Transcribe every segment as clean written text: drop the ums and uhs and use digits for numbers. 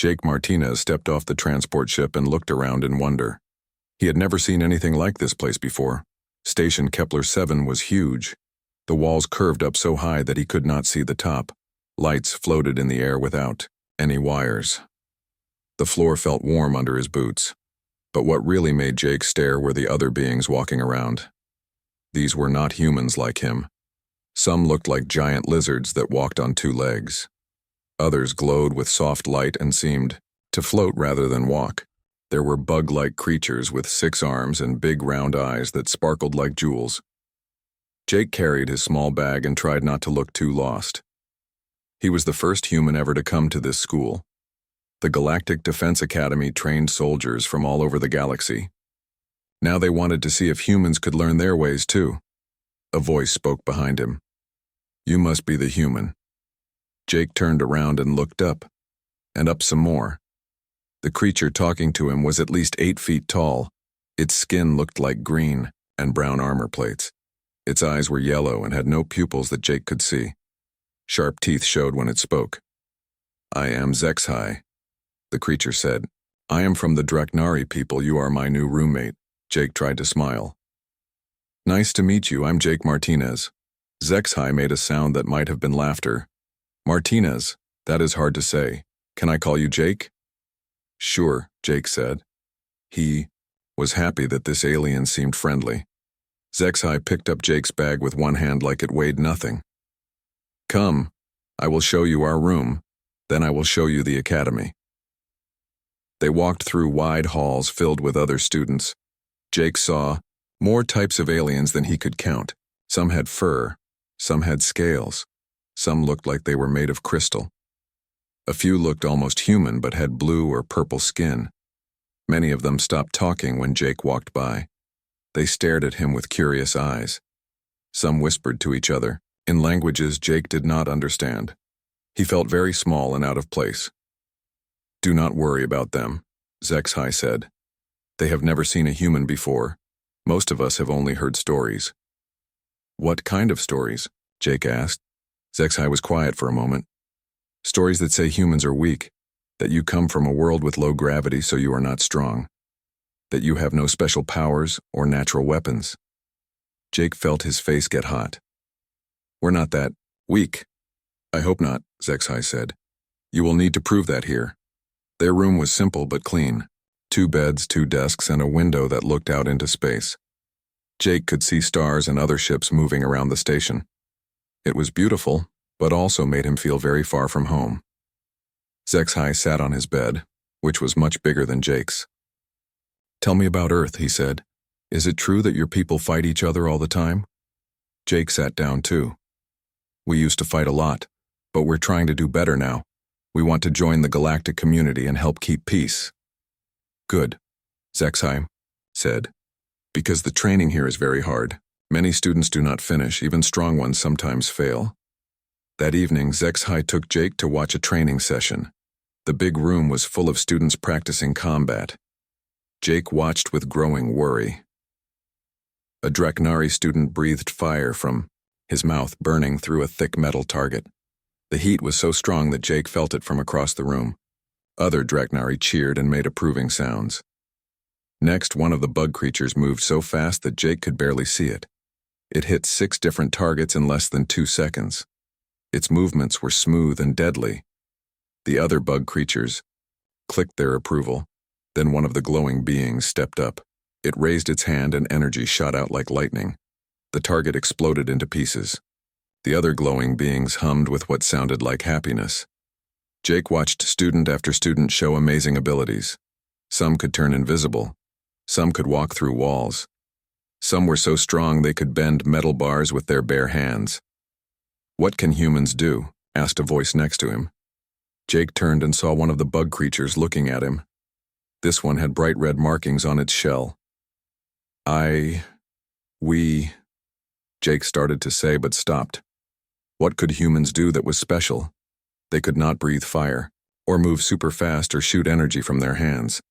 Jake Martinez stepped off the transport ship and looked around in wonder. He had never seen anything like this place before. Station Kepler 7 was huge. The walls curved up so high that he could not see the top. Lights floated in the air without any wires. The floor felt warm under his boots. But what really made Jake stare were the other beings walking around. These were not humans like him. Some looked like giant lizards that walked on two legs. Others glowed with soft light and seemed to float rather than walk. There were bug-like creatures with 6 arms and big round eyes that sparkled like jewels. Jake carried his small bag and tried not to look too lost. He was the first human ever to come to this school. The Galactic Defense Academy trained soldiers from all over the galaxy. Now they wanted to see if humans could learn their ways too. A voice spoke behind him. "You must be the human." Jake turned around and looked up, and up some more. The creature talking to him was at least 8 feet tall. Its skin looked like green and brown armor plates. Its eyes were yellow and had no pupils that Jake could see. Sharp teeth showed when it spoke. "I am HFY," the creature said. "I am from the Draknari people. You are my new roommate." Jake tried to smile. "Nice to meet you. I'm Jake Martinez." HFY made a sound that might have been laughter. "Martinez, that is hard to say. Can I call you Jake?" "Sure," Jake said. He was happy that this alien seemed friendly. HFY picked up Jake's bag with one hand like it weighed nothing. "Come, I will show you our room, then I will show you the academy." They walked through wide halls filled with other students. Jake saw more types of aliens than he could count. Some had fur, some had scales, some looked like they were made of crystal. A few looked almost human but had blue or purple skin. Many of them stopped talking when Jake walked by. They stared at him with curious eyes. Some whispered to each other, in languages Jake did not understand. He felt very small and out of place. "Do not worry about them," HFY said. "They have never seen a human before. Most of us have only heard stories." "What kind of stories?" Jake asked. HFY was quiet for a moment. "Stories that say humans are weak, that you come from a world with low gravity so you are not strong, that you have no special powers or natural weapons." Jake felt his face get hot. "We're not that weak." "I hope not," HFY said. "You will need to prove that here." Their room was simple but clean. 2 beds, 2 desks, and a window that looked out into space. Jake could see stars and other ships moving around the station. It was beautiful, but also made him feel very far from home. HFY sat on his bed, which was much bigger than Jake's. "Tell me about Earth," he said. "Is it true that your people fight each other all the time?" Jake sat down too. "We used to fight a lot, but we're trying to do better now. We want to join the galactic community and help keep peace." "Good," HFY said, "because the training here is very hard. Many students do not finish, even strong ones sometimes fail." That evening, HFY took Jake to watch a training session. The big room was full of students practicing combat. Jake watched with growing worry. A Draknari student breathed fire from his mouth, burning through a thick metal target. The heat was so strong that Jake felt it from across the room. Other Draknari cheered and made approving sounds. Next, one of the bug creatures moved so fast that Jake could barely see it. It hit 6 different targets in less than 2 seconds. Its movements were smooth and deadly. The other bug creatures clicked their approval. Then one of the glowing beings stepped up. It raised its hand and energy shot out like lightning. The target exploded into pieces. The other glowing beings hummed with what sounded like happiness. Jake watched student after student show amazing abilities. Some could turn invisible. Some could walk through walls. Some were so strong they could bend metal bars with their bare hands. "What can humans do?" asked a voice next to him. Jake turned and saw one of the bug creatures looking at him. This one had bright red markings on its shell. We, Jake started to say but stopped. What could humans do that was special? They could not breathe fire, or move super fast or shoot energy from their hands.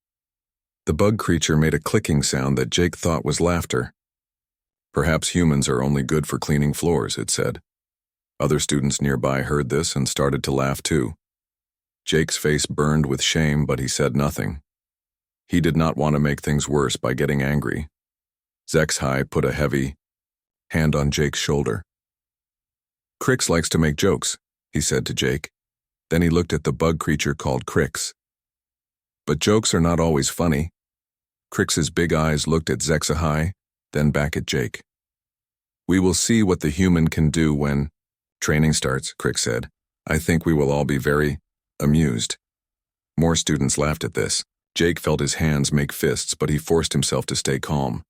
The bug creature made a clicking sound that Jake thought was laughter. "Perhaps humans are only good for cleaning floors," it said. Other students nearby heard this and started to laugh too. Jake's face burned with shame, but he said nothing. He did not want to make things worse by getting angry. HFY put a heavy hand on Jake's shoulder. "Crix likes to make jokes," he said to Jake. Then he looked at the bug creature called Crix. "But jokes are not always funny." Crix's big eyes looked at HFY, then back at Jake. "We will see what the human can do when training starts," Crix said. "I think we will all be very amused." More students laughed at this. Jake felt his hands make fists, but he forced himself to stay calm.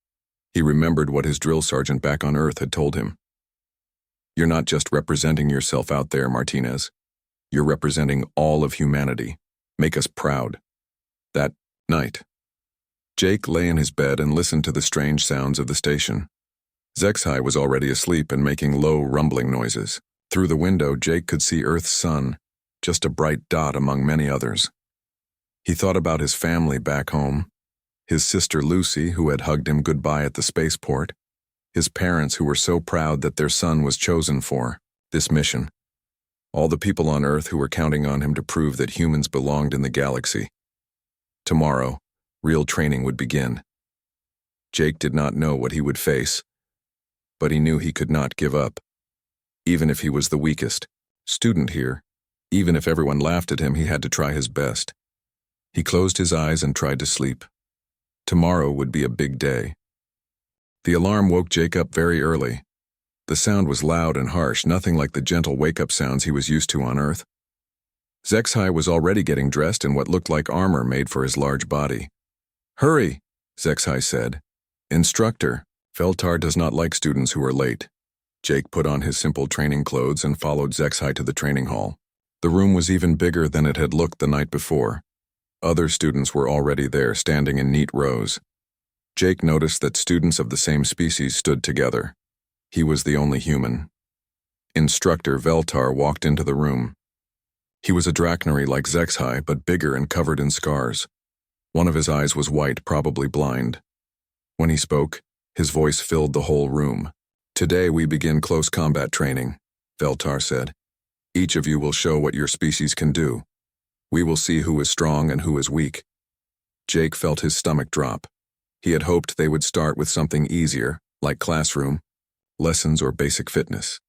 He remembered what his drill sergeant back on Earth had told him. "You're not just representing yourself out there, Martinez. You're representing all of humanity. Make us proud." That night, Jake lay in his bed and listened to the strange sounds of the station. HFY was already asleep and making low, rumbling noises. Through the window, Jake could see Earth's sun, just a bright dot among many others. He thought about his family back home, his sister Lucy, who had hugged him goodbye at the spaceport, his parents who were so proud that their son was chosen for this mission, all the people on Earth who were counting on him to prove that humans belonged in the galaxy. Tomorrow, real training would begin. Jake did not know what he would face, but he knew he could not give up. Even if he was the weakest student here, even if everyone laughed at him, he had to try his best. He closed his eyes and tried to sleep. Tomorrow would be a big day. The alarm woke Jake up very early. The sound was loud and harsh, nothing like the gentle wake-up sounds he was used to on Earth. HFY was already getting dressed in what looked like armor made for his large body. "Hurry," HFY said. "Instructor, Veltar does not like students who are late." Jake put on his simple training clothes and followed HFY to the training hall. The room was even bigger than it had looked the night before. Other students were already there, standing in neat rows. Jake noticed that students of the same species stood together. He was the only human. Instructor Veltar walked into the room. He was a Drachnary like HFY, but bigger and covered in scars. One of his eyes was white, probably blind. When he spoke, his voice filled the whole room. "Today we begin close combat training," Veltar said. "Each of you will show what your species can do. We will see who is strong and who is weak." Jake felt his stomach drop. He had hoped they would start with something easier, like classroom, lessons, or basic fitness.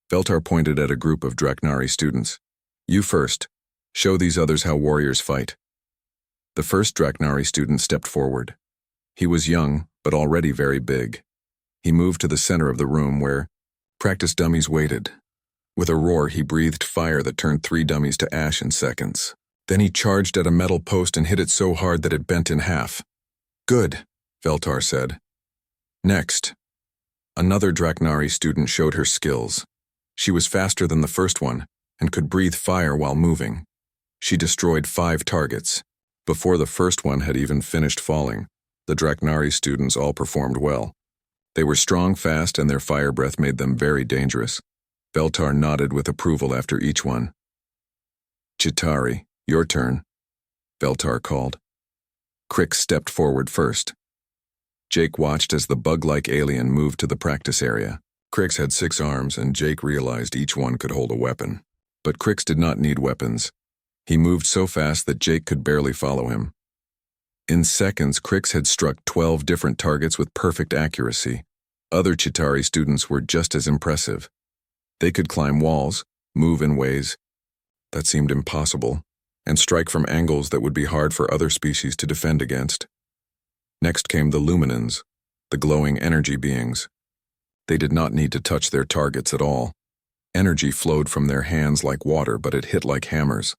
Veltar pointed at a group of Drachnary students. "You first. Show these others how warriors fight." The first Drachnary student stepped forward. He was young, but already very big. He moved to the center of the room where practice dummies waited. With a roar, he breathed fire that turned 3 dummies to ash in seconds. Then he charged at a metal post and hit it so hard that it bent in half. "Good," Veltar said. "Next." Another Drachnary student showed her skills. She was faster than the first one and could breathe fire while moving. She destroyed 5 targets. Before the first one had even finished falling, the Drachnary students all performed well. They were strong, fast, and their fire breath made them very dangerous. Veltar nodded with approval after each one. "Chitauri, your turn," Veltar called. Crix stepped forward first. Jake watched as the bug-like alien moved to the practice area. Crix had 6 arms, and Jake realized each one could hold a weapon. But Crix did not need weapons. He moved so fast that Jake could barely follow him. In seconds, Crix had struck 12 different targets with perfect accuracy. Other Chitauri students were just as impressive. They could climb walls, move in ways that seemed impossible, and strike from angles that would be hard for other species to defend against. Next came the Luminans, the glowing energy beings. They did not need to touch their targets at all. Energy flowed from their hands like water, but it hit like hammers.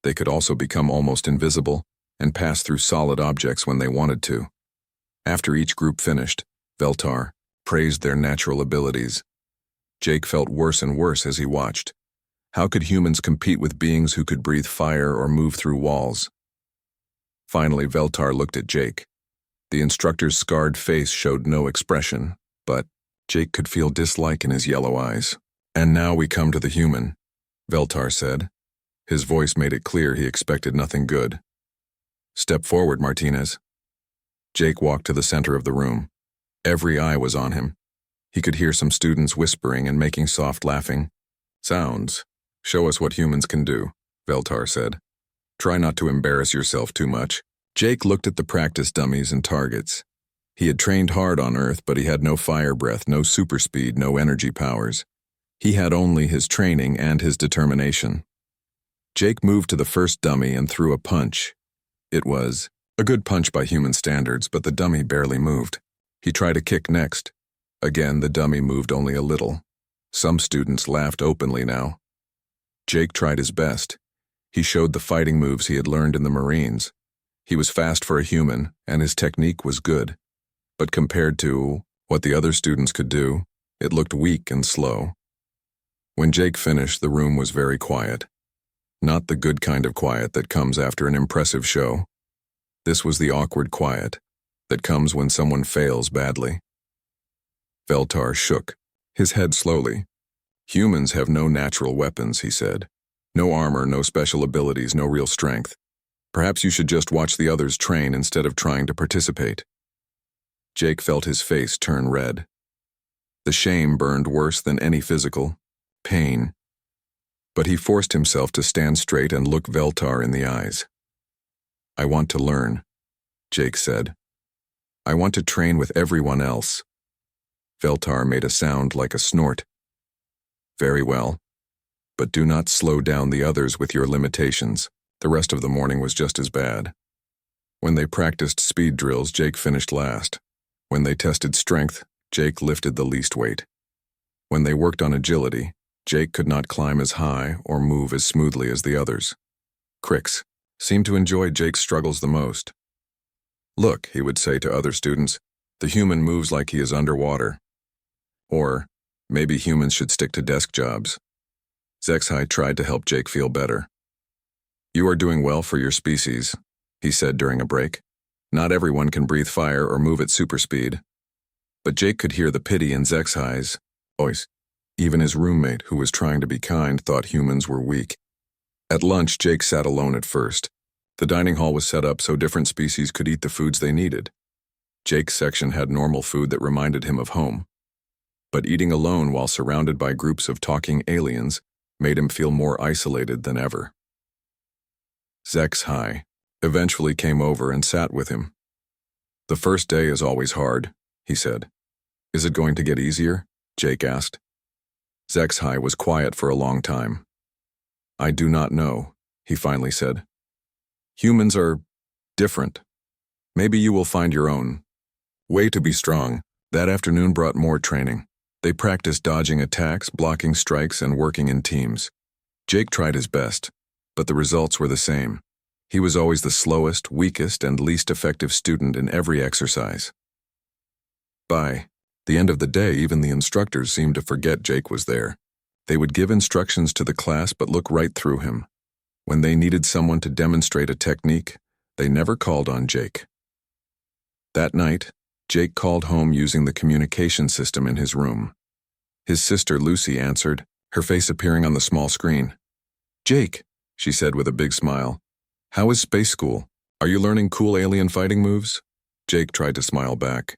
They could also become almost invisible and pass through solid objects when they wanted to. After each group finished, Veltar praised their natural abilities. Jake felt worse and worse as he watched. How could humans compete with beings who could breathe fire or move through walls? Finally, Veltar looked at Jake. The instructor's scarred face showed no expression, but Jake could feel dislike in his yellow eyes. "And now we come to the human," Veltar said. His voice made it clear he expected nothing good. "Step forward, Martinez." Jake walked to the center of the room. Every eye was on him. He could hear some students whispering and making soft laughing sounds. "Show us what humans can do," Veltar said. Try not to embarrass yourself too much. Jake looked at the practice dummies and targets. He had trained hard on Earth, but he had no fire breath, no super speed, no energy powers. He had only his training and his determination. Jake moved to the first dummy and threw a punch. It was a good punch by human standards, but the dummy barely moved. He tried a kick next. Again, the dummy moved only a little. Some students laughed openly now. Jake tried his best. He showed the fighting moves he had learned in the Marines. He was fast for a human, and his technique was good. But compared to what the other students could do, it looked weak and slow. When Jake finished, the room was very quiet. Not the good kind of quiet that comes after an impressive show. This was the awkward quiet that comes when someone fails badly. Veltar shook, his head slowly. Humans have no natural weapons, he said. No armor, no special abilities, no real strength. Perhaps you should just watch the others train instead of trying to participate. Jake felt his face turn red. The shame burned worse than any physical pain. But he forced himself to stand straight and look Veltar in the eyes. I want to learn, Jake said. I want to train with everyone else. Veltar made a sound like a snort. Very well. But do not slow down the others with your limitations. The rest of the morning was just as bad. When they practiced speed drills, Jake finished last. When they tested strength, Jake lifted the least weight. When they worked on agility, Jake could not climb as high or move as smoothly as the others. Cricks seemed to enjoy Jake's struggles the most. Look, he would say to other students, the human moves like he is underwater. Or, maybe humans should stick to desk jobs. HFY tried to help Jake feel better. You are doing well for your species, he said during a break. Not everyone can breathe fire or move at super speed. But Jake could hear the pity in HFY's voice. Even his roommate, who was trying to be kind, thought humans were weak. At lunch, Jake sat alone at first. The dining hall was set up so different species could eat the foods they needed. Jake's section had normal food that reminded him of home. But eating alone while surrounded by groups of talking aliens made him feel more isolated than ever. HFY eventually came over and sat with him. The first day is always hard, he said. Is it going to get easier? Jake asked. HFY was quiet for a long time. I do not know, he finally said. Humans are different. Maybe you will find your own way to be strong. That afternoon brought more training. They practiced dodging attacks, blocking strikes, and working in teams. Jake tried his best, but the results were the same. He was always the slowest, weakest, and least effective student in every exercise. By the end of the day, even the instructors seemed to forget Jake was there. They would give instructions to the class but look right through him. When they needed someone to demonstrate a technique, they never called on Jake. That night, Jake called home using the communication system in his room. His sister Lucy answered, her face appearing on the small screen. Jake, she said with a big smile. How is space school? Are you learning cool alien fighting moves? Jake tried to smile back.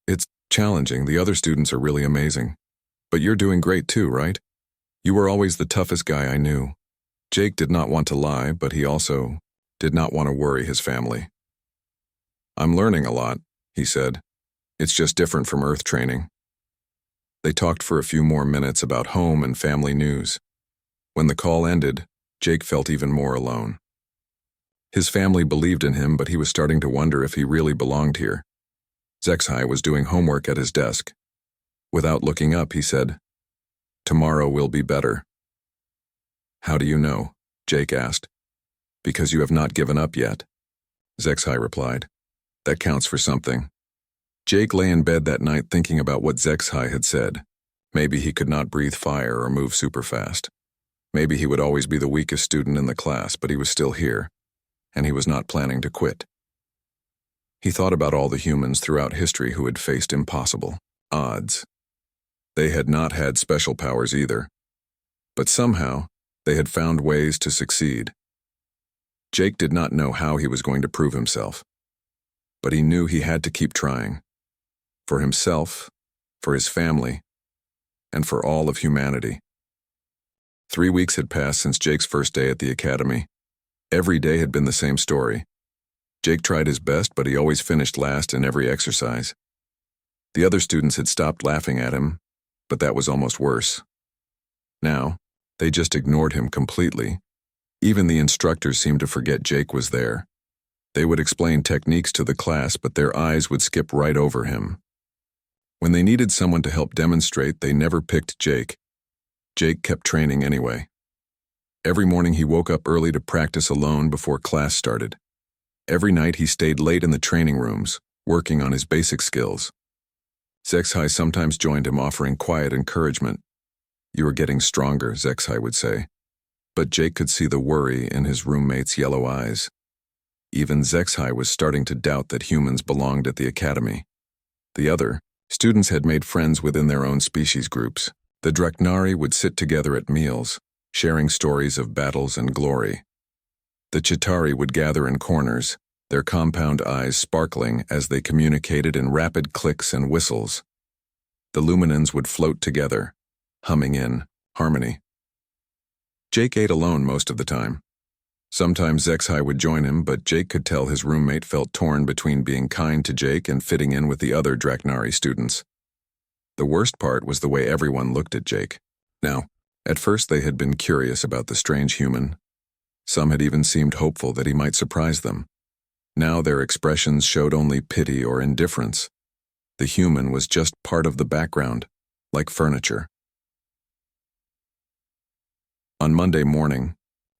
It's challenging. The other students are really amazing. But you're doing great too, right? You were always the toughest guy I knew. Jake did not want to lie, but he also did not want to worry his family. I'm learning a lot, he said. It's just different from Earth training. They talked for a few more minutes about home and family news. When the call ended, Jake felt even more alone. His family believed in him, but he was starting to wonder if he really belonged here. HFY was doing homework at his desk. Without looking up, he said, Tomorrow will be better. How do you know? Jake asked. Because you have not given up yet. HFY replied. That counts for something. Jake lay in bed that night thinking about what HFY had said. Maybe he could not breathe fire or move super fast. Maybe he would always be the weakest student in the class, but he was still here, and he was not planning to quit. He thought about all the humans throughout history who had faced impossible odds. They had not had special powers either, but somehow they had found ways to succeed. Jake did not know how he was going to prove himself, but he knew he had to keep trying. For himself, for his family, and for all of humanity. 3 weeks had passed since Jake's first day at the academy. Every day had been the same story. Jake tried his best, but he always finished last in every exercise. The other students had stopped laughing at him, but that was almost worse. Now, they just ignored him completely. Even the instructors seemed to forget Jake was there. They would explain techniques to the class, but their eyes would skip right over him. When they needed someone to help demonstrate, they never picked Jake. Jake kept training anyway. Every morning he woke up early to practice alone before class started. Every night he stayed late in the training rooms, working on his basic skills. HFY sometimes joined him, offering quiet encouragement. "You are getting stronger," HFY would say. But Jake could see the worry in his roommate's yellow eyes. Even HFY was starting to doubt that humans belonged at the academy. The other students had made friends within their own species groups. The Draknari would sit together at meals, sharing stories of battles and glory. The Chitauri would gather in corners, their compound eyes sparkling as they communicated in rapid clicks and whistles. The Luminans would float together, humming in harmony. Jake ate alone most of the time. Sometimes HFY would join him, but Jake could tell his roommate felt torn between being kind to Jake and fitting in with the other Draknari students. The worst part was the way everyone looked at Jake. Now, at first they had been curious about the strange human. Some had even seemed hopeful that he might surprise them. Now their expressions showed only pity or indifference. The human was just part of the background, like furniture. On Monday morning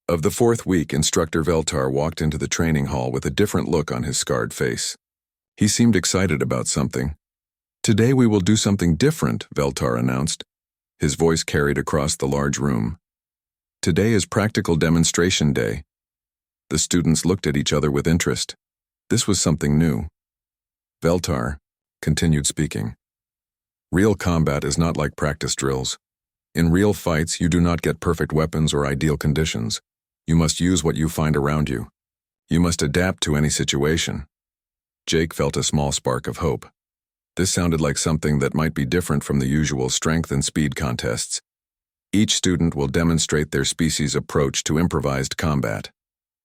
of the 4th week, Instructor Veltar walked into the training hall with a different look on his scarred face. He seemed excited about something. "Today we will do something different," Veltar announced. His voice carried across the large room. "Today is practical demonstration day." The students looked at each other with interest. This was something new. Veltar continued speaking. "Real combat is not like practice drills. In real fights, you do not get perfect weapons or ideal conditions. You must use what you find around you. You must adapt to any situation." Jake felt a small spark of hope. This sounded like something that might be different from the usual strength and speed contests. "Each student will demonstrate their species' approach to improvised combat,"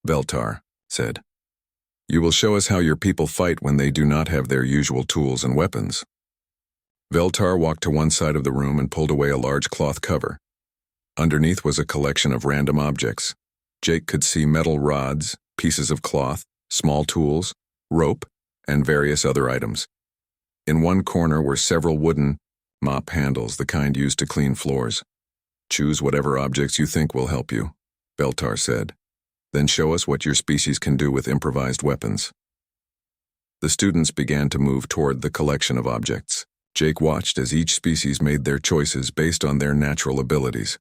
Veltar said. "You will show us how your people fight when they do not have their usual tools and weapons." Veltar walked to one side of the room and pulled away a large cloth cover. Underneath was a collection of random objects. Jake could see metal rods, pieces of cloth, small tools, rope, and various other items. In one corner were several wooden mop handles, the kind used to clean floors. "Choose whatever objects you think will help you," Veltar said. "Then show us what your species can do with improvised weapons." The students began to move toward the collection of objects. Jake watched as each species made their choices based on their natural abilities.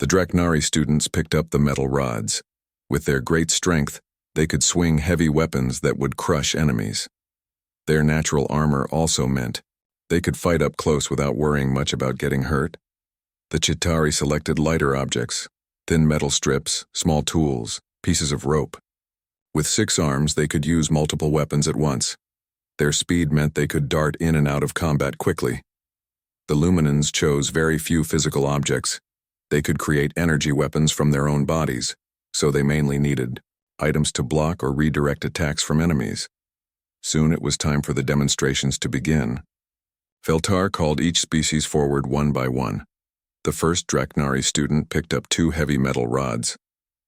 The Draknari students picked up the metal rods. With their great strength, they could swing heavy weapons that would crush enemies. Their natural armor also meant they could fight up close without worrying much about getting hurt. The Chitauri selected lighter objects, thin metal strips, small tools, pieces of rope. With 6 arms, they could use multiple weapons at once. Their speed meant they could dart in and out of combat quickly. The Luminans chose very few physical objects. They could create energy weapons from their own bodies, so they mainly needed items to block or redirect attacks from enemies. Soon it was time for the demonstrations to begin. Veltar called each species forward one by one. The first Draknari student picked up 2 heavy metal rods.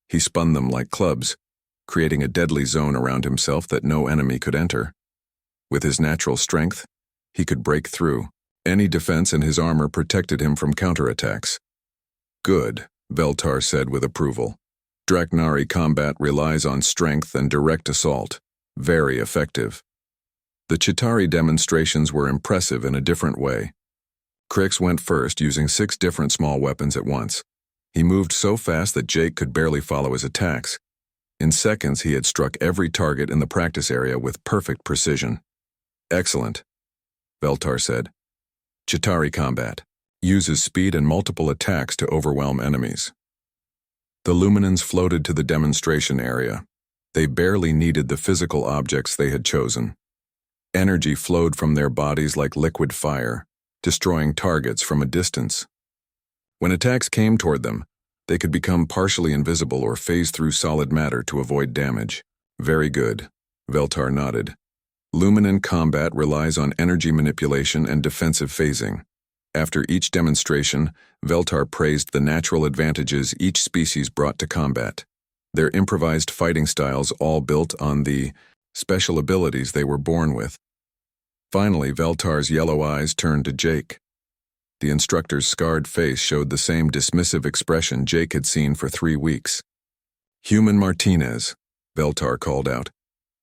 He spun them like clubs, creating a deadly zone around himself that no enemy could enter. With his natural strength, he could break through. Any defense in his armor protected him from counterattacks. "Good," Veltar said with approval. "Draknari combat relies on strength and direct assault. Very effective." The Chitauri demonstrations were impressive in a different way. Crix went first, using 6 different small weapons at once. He moved so fast that Jake could barely follow his attacks. In seconds, he had struck every target in the practice area with perfect precision. "Excellent," Veltar said. "Chitauri combat uses speed and multiple attacks to overwhelm enemies." The Luminans floated to the demonstration area. They barely needed the physical objects they had chosen. Energy flowed from their bodies like liquid fire, destroying targets from a distance. When attacks came toward them, They could become partially invisible or phase through solid matter to avoid damage. Very good. Veltar nodded. Luminant combat relies on energy manipulation and defensive phasing. After each demonstration, Veltar praised the natural advantages each species brought to combat. Their improvised fighting styles all built on the special abilities they were born with. Finally, Veltar's yellow eyes turned to Jake. The instructor's scarred face showed the same dismissive expression Jake had seen for 3 weeks. "Human Martinez," Veltar called out.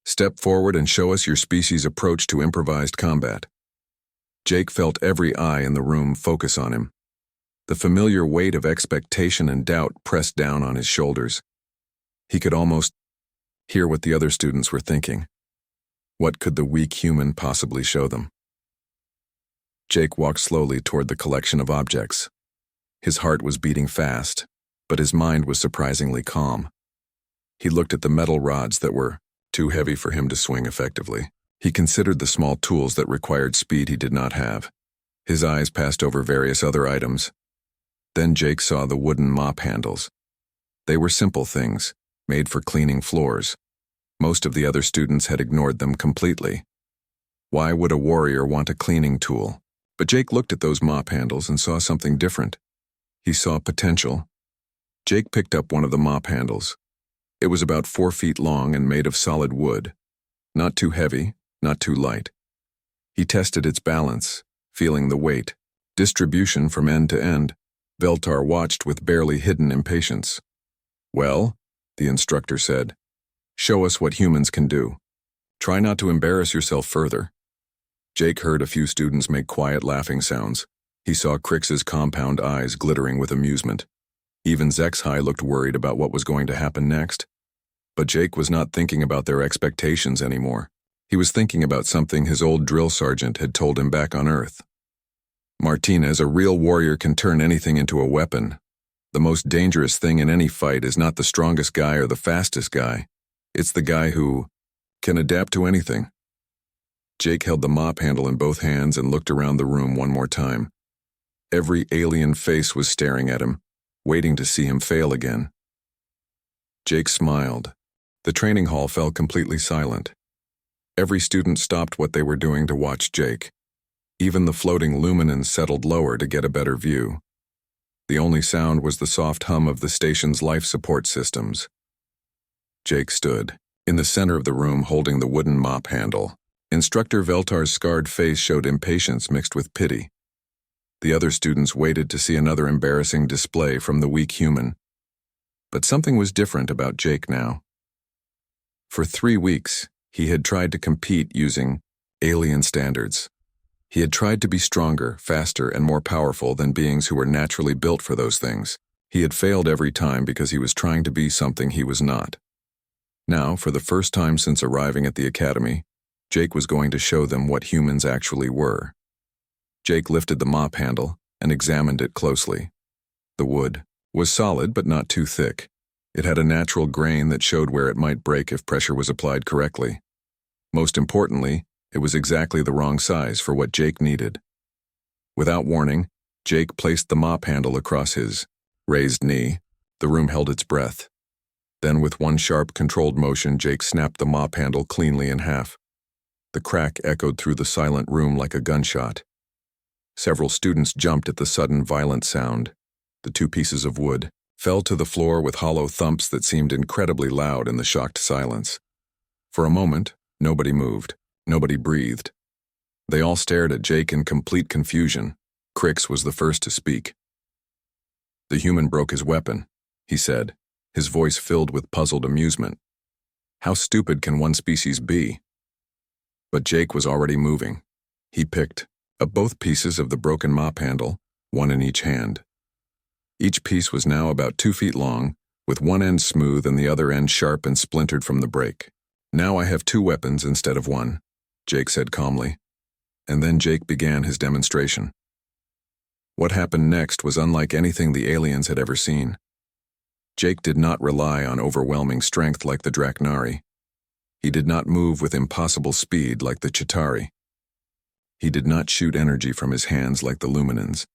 "Step forward and show us your species' approach to improvised combat." Jake felt every eye in the room focus on him. The familiar weight of expectation and doubt pressed down on his shoulders. He could almost hear what the other students were thinking. What could the weak human possibly show them? Jake walked slowly toward the collection of objects. His heart was beating fast, but his mind was surprisingly calm. He looked at the metal rods that were too heavy for him to swing effectively. He considered the small tools that required speed he did not have. His eyes passed over various other items. Then Jake saw the wooden mop handles. They were simple things, made for cleaning floors. Most of the other students had ignored them completely. Why would a warrior want a cleaning tool? But Jake looked at those mop handles and saw something different. He saw potential. Jake picked up one of the mop handles. It was about 4 feet long and made of solid wood. Not too heavy, not too light. He tested its balance, feeling the weight, distribution from end to end. Veltar watched with barely hidden impatience. "Well," the instructor said, "show us what humans can do. Try not to embarrass yourself further." Jake heard a few students make quiet laughing sounds. He saw Crix's compound eyes glittering with amusement. Even Zexhai looked worried about what was going to happen next. But Jake was not thinking about their expectations anymore. He was thinking about something his old drill sergeant had told him back on Earth. "Martinez, a real warrior can turn anything into a weapon. The most dangerous thing in any fight is not the strongest guy or the fastest guy. It's the guy who can adapt to anything." Jake held the mop handle in both hands and looked around the room one more time. Every alien face was staring at him, waiting to see him fail again. Jake smiled. The training hall fell completely silent. Every student stopped what they were doing to watch Jake. Even the floating luminans settled lower to get a better view. The only sound was the soft hum of the station's life support systems. Jake stood, in the center of the room holding the wooden mop handle. Instructor Veltar's scarred face showed impatience mixed with pity. The other students waited to see another embarrassing display from the weak human. But something was different about Jake now. For 3 weeks, he had tried to compete using alien standards. He had tried to be stronger, faster, and more powerful than beings who were naturally built for those things. He had failed every time because he was trying to be something he was not. Now, for the first time since arriving at the academy, Jake was going to show them what humans actually were. Jake lifted the mop handle and examined it closely. The wood was solid but not too thick. It had a natural grain that showed where it might break if pressure was applied correctly. Most importantly, it was exactly the wrong size for what Jake needed. Without warning, Jake placed the mop handle across his raised knee. The room held its breath. Then with one sharp, controlled motion, Jake snapped the mop handle cleanly in half. The crack echoed through the silent room like a gunshot. Several students jumped at the sudden violent sound. The 2 pieces of wood fell to the floor with hollow thumps that seemed incredibly loud in the shocked silence. For a moment, nobody moved, nobody breathed. They all stared at Jake in complete confusion. Crix was the first to speak. "The human broke his weapon," he said, his voice filled with puzzled amusement. "How stupid can one species be?" But Jake was already moving. He picked up both pieces of the broken mop handle, one in each hand. Each piece was now about 2 feet long, with one end smooth and the other end sharp and splintered from the break. "Now I have 2 weapons instead of 1, Jake said calmly. And then Jake began his demonstration. What happened next was unlike anything the aliens had ever seen. Jake did not rely on overwhelming strength like the Draknari. He did not move with impossible speed like the Chitauri. He did not shoot energy from his hands like the Luminans.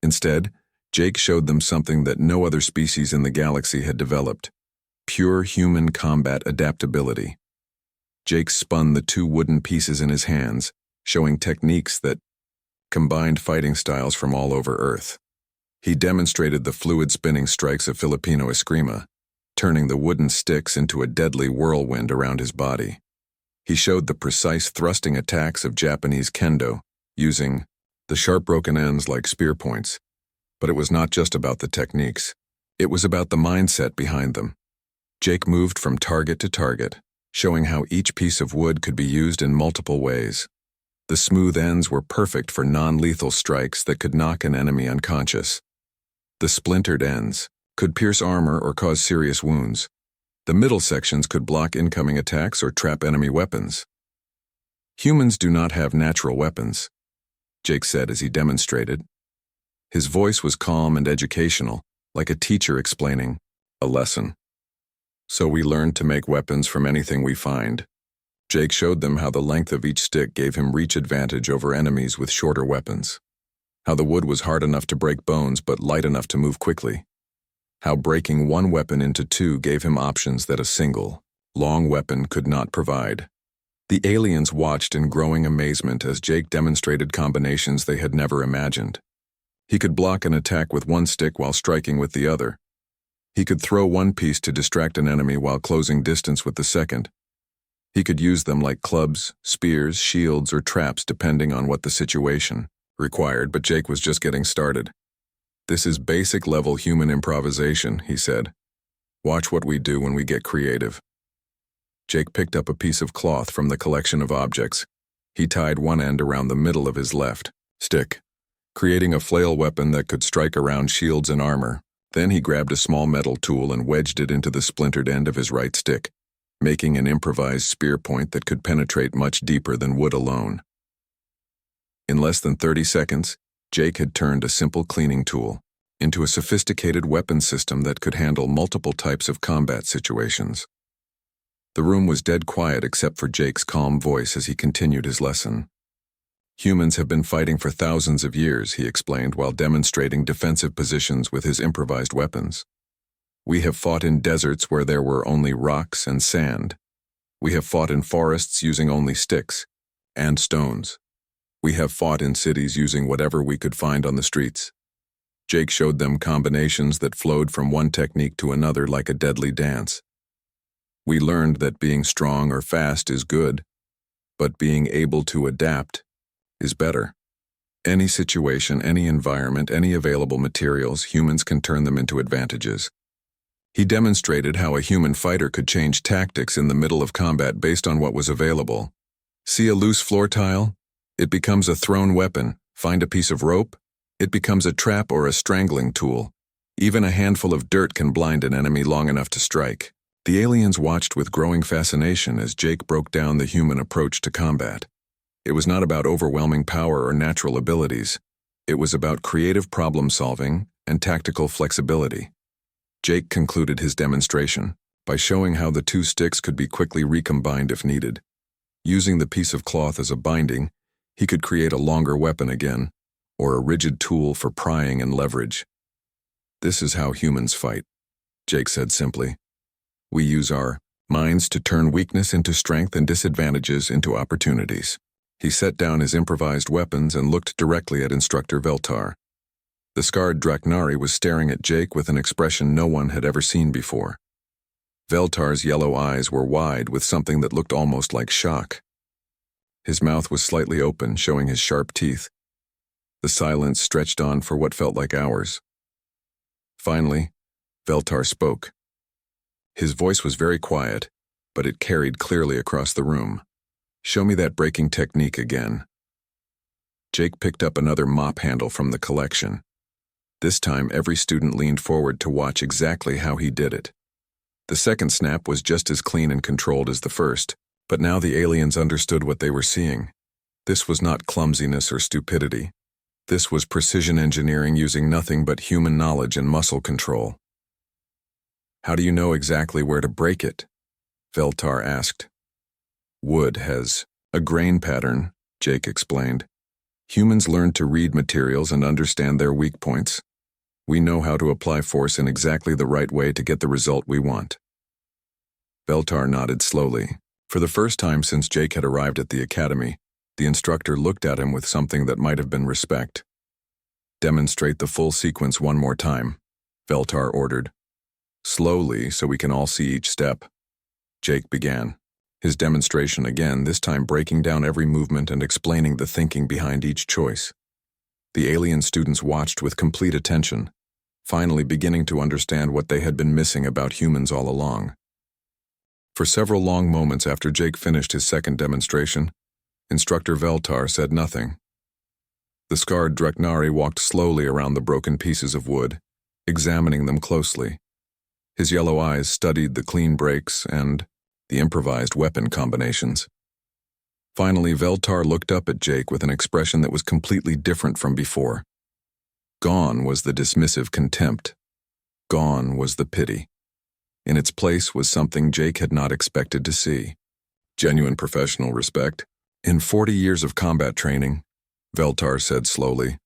Instead, Jake showed them something that no other species in the galaxy had developed: pure human combat adaptability. Jake spun the two wooden pieces in his hands, showing techniques that combined fighting styles from all over Earth. He demonstrated the fluid spinning strikes of Filipino Eskrima, turning the wooden sticks into a deadly whirlwind around his body. He showed the precise thrusting attacks of Japanese kendo, using the sharp broken ends like spear points. But it was not just about the techniques. It was about the mindset behind them. Jake moved from target to target, showing how each piece of wood could be used in multiple ways. The smooth ends were perfect for non-lethal strikes that could knock an enemy unconscious. The splintered ends could pierce armor or cause serious wounds. The middle sections could block incoming attacks or trap enemy weapons. Humans do not have natural weapons, Jake said as he demonstrated. His voice was calm and educational, like a teacher explaining a lesson. So we learned to make weapons from anything we find. Jake showed them how the length of each stick gave him reach advantage over enemies with shorter weapons. How the wood was hard enough to break bones but light enough to move quickly. How breaking one weapon into two gave him options that a single, long weapon could not provide. The aliens watched in growing amazement as Jake demonstrated combinations they had never imagined. He could block an attack with one stick while striking with the other. He could throw one piece to distract an enemy while closing distance with the second. He could use them like clubs, spears, shields, or traps depending on what the situation required, but Jake was just getting started. "This is basic level human improvisation," he said. "Watch what we do when we get creative." Jake picked up a piece of cloth from the collection of objects. He tied one end around the middle of his left stick, creating a flail weapon that could strike around shields and armor. Then he grabbed a small metal tool and wedged it into the splintered end of his right stick, making an improvised spear point that could penetrate much deeper than wood alone. In less than 30 seconds, Jake had turned a simple cleaning tool into a sophisticated weapon system that could handle multiple types of combat situations. The room was dead quiet except for Jake's calm voice as he continued his lesson. "Humans have been fighting for thousands of years," he explained while demonstrating defensive positions with his improvised weapons. "We have fought in deserts where there were only rocks and sand. We have fought in forests using only sticks and stones. We have fought in cities using whatever we could find on the streets." Jake showed them combinations that flowed from one technique to another like a deadly dance. "We learned that being strong or fast is good, but being able to adapt is better. Any situation, any environment, any available materials, humans can turn them into advantages." He demonstrated how a human fighter could change tactics in the middle of combat based on what was available. See a loose floor tile? It becomes a thrown weapon. Find a piece of rope? It becomes a trap or a strangling tool. Even a handful of dirt can blind an enemy long enough to strike. The aliens watched with growing fascination as Jake broke down the human approach to combat. It was not about overwhelming power or natural abilities. It was about creative problem-solving and tactical flexibility. Jake concluded his demonstration by showing how the two sticks could be quickly recombined if needed. Using the piece of cloth as a binding, he could create a longer weapon again, or a rigid tool for prying and leverage. "This is how humans fight," Jake said simply. "We use our minds to turn weakness into strength and disadvantages into opportunities." He set down his improvised weapons and looked directly at Instructor Veltar. The scarred Draknari was staring at Jake with an expression no one had ever seen before. Veltar's yellow eyes were wide with something that looked almost like shock. His mouth was slightly open, showing his sharp teeth. The silence stretched on for what felt like hours. Finally, Veltar spoke. His voice was very quiet, but it carried clearly across the room. "Show me that breaking technique again." Jake picked up another mop handle from the collection. This time, every student leaned forward to watch exactly how he did it. The second snap was just as clean and controlled as the first, but now the aliens understood what they were seeing. This was not clumsiness or stupidity. This was precision engineering using nothing but human knowledge and muscle control. "How do you know exactly where to break it?" Veltar asked. "Wood has a grain pattern," Jake explained. "Humans learn to read materials and understand their weak points. We know how to apply force in exactly the right way to get the result we want. Veltar nodded slowly. For the first time since Jake had arrived at the academy, the instructor looked at him with something that might have been respect. Demonstrate the full sequence one more time, Veltar ordered. Slowly, so we can all see each step. Jake began. His demonstration again, this time breaking down every movement and explaining the thinking behind each choice. The alien students watched with complete attention, finally beginning to understand what they had been missing about humans all along. For several long moments after Jake finished his second demonstration, Instructor Veltar said nothing. The scarred Dreknari walked slowly around the broken pieces of wood, examining them closely. His yellow eyes studied the clean breaks and the improvised weapon combinations. Finally, Veltar looked up at Jake with an expression that was completely different from before. Gone was the dismissive contempt. Gone was the pity. In its place was something Jake had not expected to see. Genuine professional respect. In 40 years of combat training, Veltar said slowly,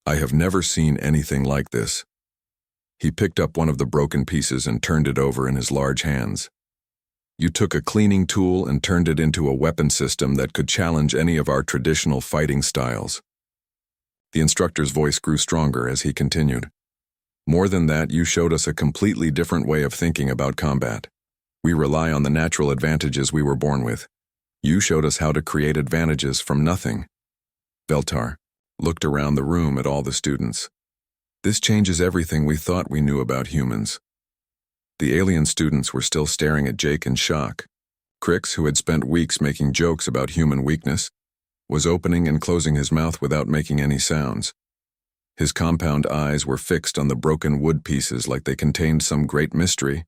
I have never seen anything like this. He picked up one of the broken pieces and turned it over in his large hands. You took a cleaning tool and turned it into a weapon system that could challenge any of our traditional fighting styles. The instructor's voice grew stronger as he continued. More than that, you showed us a completely different way of thinking about combat. We rely on the natural advantages we were born with. You showed us how to create advantages from nothing. Veltar looked around the room at all the students. This changes everything we thought we knew about humans. The alien students were still staring at Jake in shock. Crix, who had spent weeks making jokes about human weakness, was opening and closing his mouth without making any sounds. His compound eyes were fixed on the broken wood pieces like they contained some great mystery.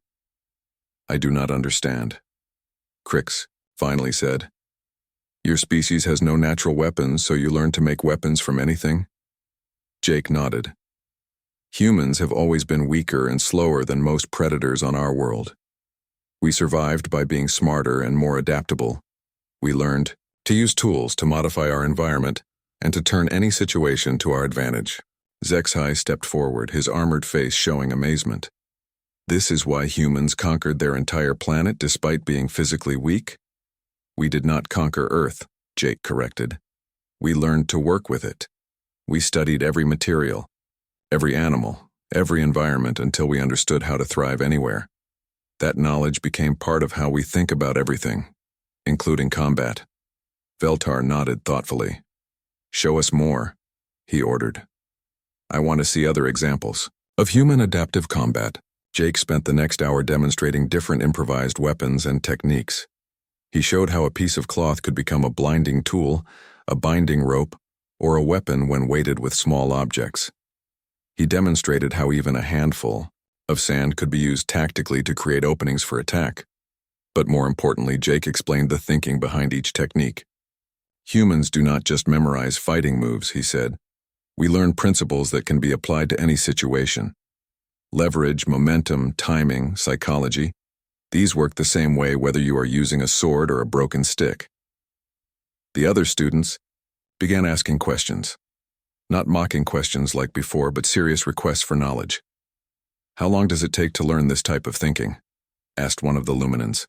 I do not understand, Crix finally said. Your species has no natural weapons, so you learned to make weapons from anything? Jake nodded. Humans have always been weaker and slower than most predators on our world. We survived by being smarter and more adaptable. We learned to use tools to modify our environment and to turn any situation to our advantage. Zexai stepped forward, his armored face showing amazement. This is why humans conquered their entire planet despite being physically weak? We did not conquer Earth, Jake corrected. We learned to work with it. We studied every material, every animal, every environment until we understood how to thrive anywhere. That knowledge became part of how we think about everything, including combat. Veltar nodded thoughtfully. Show us more, he ordered. I want to see other examples of human adaptive combat. Jake spent the next hour demonstrating different improvised weapons and techniques. He showed how a piece of cloth could become a blinding tool, a binding rope, or a weapon when weighted with small objects. He demonstrated how even a handful of sand could be used tactically to create openings for attack. But more importantly, Jake explained the thinking behind each technique. Humans do not just memorize fighting moves, he said. We learn principles that can be applied to any situation. Leverage, momentum, timing, psychology. These work the same way whether you are using a sword or a broken stick. The other students began asking questions. Not mocking questions like before, but serious requests for knowledge. How long does it take to learn this type of thinking? Asked one of the Luminans.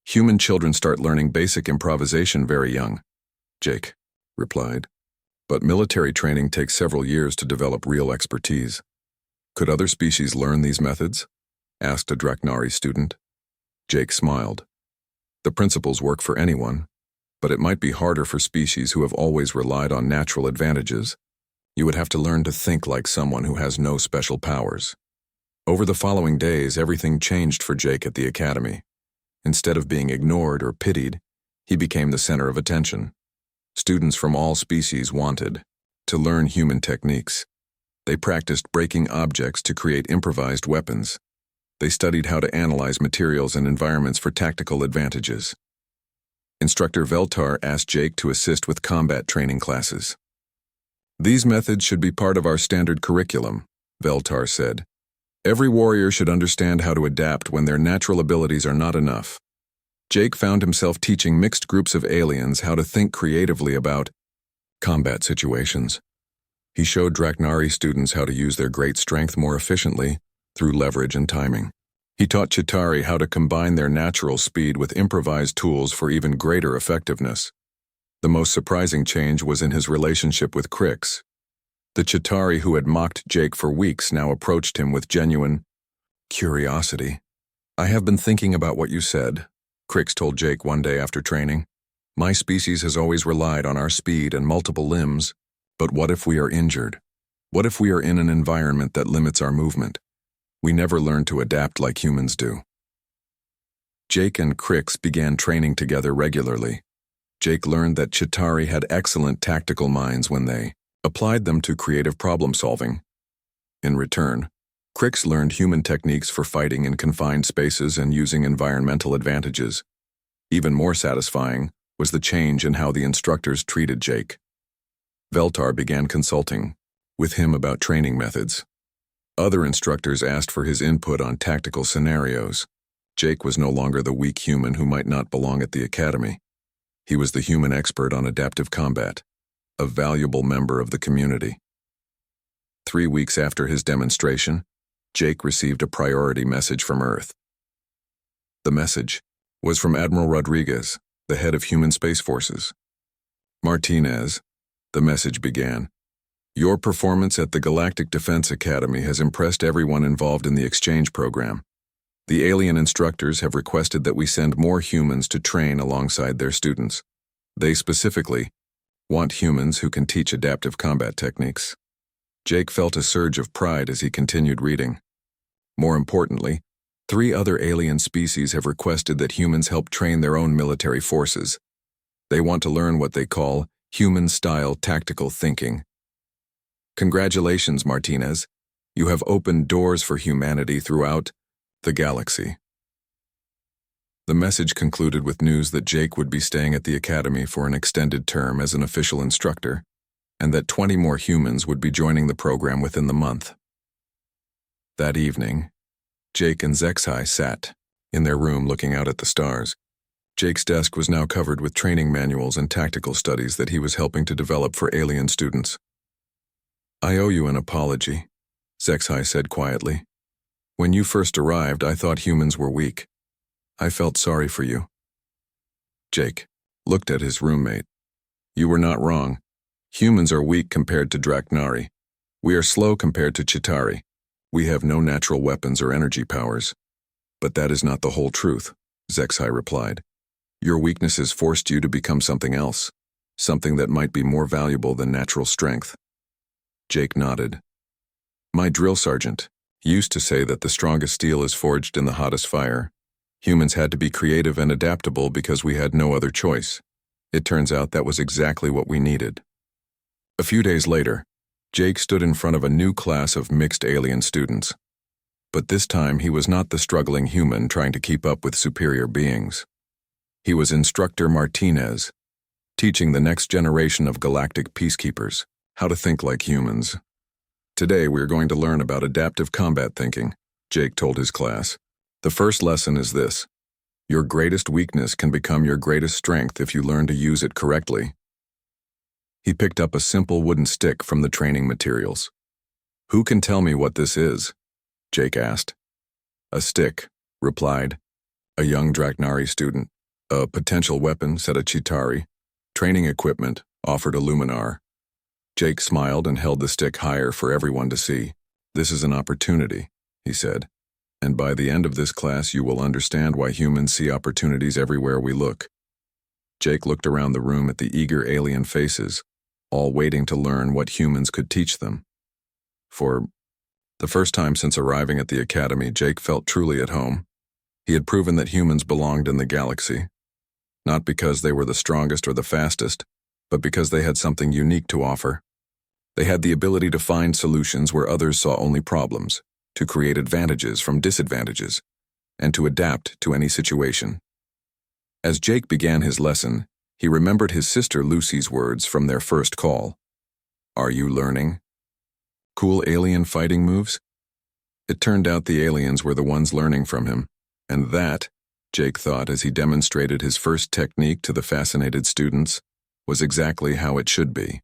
Human children start learning basic improvisation very young, Jake replied. But military training takes several years to develop real expertise. Could other species learn these methods? Asked a Dreknari student. Jake smiled. The principles work for anyone, but it might be harder for species who have always relied on natural advantages. You would have to learn to think like someone who has no special powers. Over the following days, everything changed for Jake at the academy. Instead of being ignored or pitied, he became the center of attention. Students from all species wanted to learn human techniques. They practiced breaking objects to create improvised weapons. They studied how to analyze materials and environments for tactical advantages. Instructor Veltar asked Jake to assist with combat training classes. These methods should be part of our standard curriculum, Veltar said. Every warrior should understand how to adapt when their natural abilities are not enough. Jake found himself teaching mixed groups of aliens how to think creatively about combat situations. He showed Draknari students how to use their great strength more efficiently through leverage and timing. He taught Chitauri how to combine their natural speed with improvised tools for even greater effectiveness. The most surprising change was in his relationship with Crix. The Chitauri who had mocked Jake for weeks now approached him with genuine curiosity. "I have been thinking about what you said," Crix told Jake one day after training. "My species has always relied on our speed and multiple limbs, but what if we are injured? What if we are in an environment that limits our movement? We never learn to adapt like humans do." Jake and Crix began training together regularly. Jake learned that Chitauri had excellent tactical minds when they applied them to creative problem-solving. In return, Crix learned human techniques for fighting in confined spaces and using environmental advantages. Even more satisfying was the change in how the instructors treated Jake. Veltar began consulting with him about training methods. Other instructors asked for his input on tactical scenarios. Jake was no longer the weak human who might not belong at the academy. He was the human expert on adaptive combat, a valuable member of the community. 3 weeks after his demonstration, Jake received a priority message from Earth. The message was from Admiral Rodriguez, the head of Human Space Forces. "Martinez," the message began, "your performance at the Galactic Defense Academy has impressed everyone involved in the exchange program. The alien instructors have requested that we send more humans to train alongside their students. They specifically want humans who can teach adaptive combat techniques." Jake felt a surge of pride as he continued reading. More importantly, 3 other alien species have requested that humans help train their own military forces. They want to learn what they call human-style tactical thinking. "Congratulations, Martinez. You have opened doors for humanity throughout the galaxy." The message concluded with news that Jake would be staying at the academy for an extended term as an official instructor, and that 20 more humans would be joining the program within the month. That evening, Jake and Zexai sat in their room looking out at the stars. Jake's desk was now covered with training manuals and tactical studies that he was helping to develop for alien students. "I owe you an apology," Zexai said quietly. "When you first arrived, I thought humans were weak. I felt sorry for you." Jake looked at his roommate. "You were not wrong. Humans are weak compared to Draknari. We are slow compared to Chitauri. We have no natural weapons or energy powers." "But that is not the whole truth," Zexai replied. "Your weaknesses forced you to become something else, something that might be more valuable than natural strength." Jake nodded. "My drill sergeant used to say that the strongest steel is forged in the hottest fire. Humans had to be creative and adaptable because we had no other choice. It turns out that was exactly what we needed." A few days later, Jake stood in front of a new class of mixed alien students. But this time he was not the struggling human trying to keep up with superior beings. He was Instructor Martinez, teaching the next generation of galactic peacekeepers how to think like humans. "Today we are going to learn about adaptive combat thinking," Jake told his class. "The first lesson is this: your greatest weakness can become your greatest strength if you learn to use it correctly." He picked up a simple wooden stick from the training materials. "Who can tell me what this is?" Jake asked. "A stick," replied a young Draknari student. "A potential weapon," said a Chitauri. "Training equipment," offered a Luminar. Jake smiled and held the stick higher for everyone to see. "This is an opportunity," he said. "And by the end of this class you will understand why humans see opportunities everywhere we look." Jake looked around the room at the eager alien faces, all waiting to learn what humans could teach them. For the first time since arriving at the academy, Jake felt truly at home. He had proven that humans belonged in the galaxy, not because they were the strongest or the fastest, but because they had something unique to offer. They had the ability to find solutions where others saw only problems, to create advantages from disadvantages, and to adapt to any situation. As Jake began his lesson, he remembered his sister Lucy's words from their first call. "Are you learning? Cool alien fighting moves?" It turned out the aliens were the ones learning from him, and that, Jake thought as he demonstrated his first technique to the fascinated students, was exactly how it should be.